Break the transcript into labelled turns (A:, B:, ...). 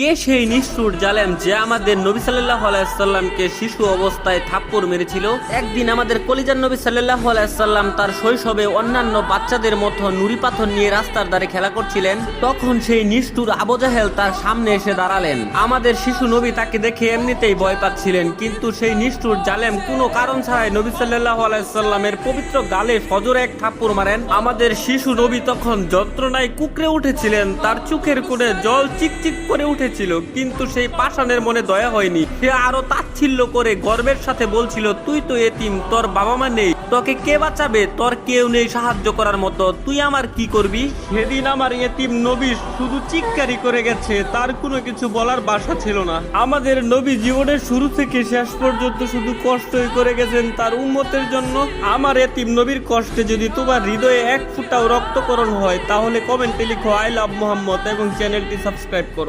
A: কে সেই নিষ্ঠুর জালেম যে আমাদের নবী সাল্লাল্লাহু আলাইহি সাল্লামকে শিশু অবস্থায় থাপ্পড় মেরেছিল? একদিন আমাদের কলিজার নবী সাল্লাল্লাহু আলাইহি সাল্লাম তার শৈশবে অন্যান্য বাচ্চাদের মতো নুড়ি পাথর নিয়ে রাস্তার ধারে খেলা করছিলেন। তখন সেই নিষ্ঠুর আবু জাহেল তার সামনে এসে দাঁড়ালেন। আমাদের শিশু নবী তাকে দেখে এমনিতেই ভয় পাচ্ছিলেন, কিন্তু সেই নিষ্ঠুর জালেম কোনো কারণ ছাড়াই নবী সাল্লাল্লাহু আলাইহি সাল্লামের পবিত্র গালে ফজরে এক থাপ্পড় মারেন। আমাদের শিশু নবী তখন যন্ত্রণায় কুকড়ে উঠেছিলেন, তার চোখের কোণে জল চিকচিক করে উঠেছিল, কিন্তু সেই পাষাণের মনে দয়া হয়নি। সে আরো তাচ্ছিল্য করে গর্বের সাথে বলছিল, তুই তো এতিম, তোর বাবা মা নেই, তোকে কে বাঁচাবে? তোর কেউ নেই সাহায্য করার মতো, তুই আমার কি করবি? সেদিন আমার এতিম নবী শুধু চিৎকারই করে গেছে, তার কোনো কিছু বলার ভাষা ছিল না। আমাদের নবী জীবনের শুরু থেকে শেষ পর্যন্ত শুধু কষ্টই করে গেছেন তার উম্মতের জন্য। আমার এতিম নবীর কষ্টে যদি তোমার হৃদয়ে এক ফোঁটাও রক্তকরণ হয়, তাহলে কমেন্টে লিখো আই লাভ মোহাম্মদ এবং চ্যানেলটি সাবস্ক্রাইব করো।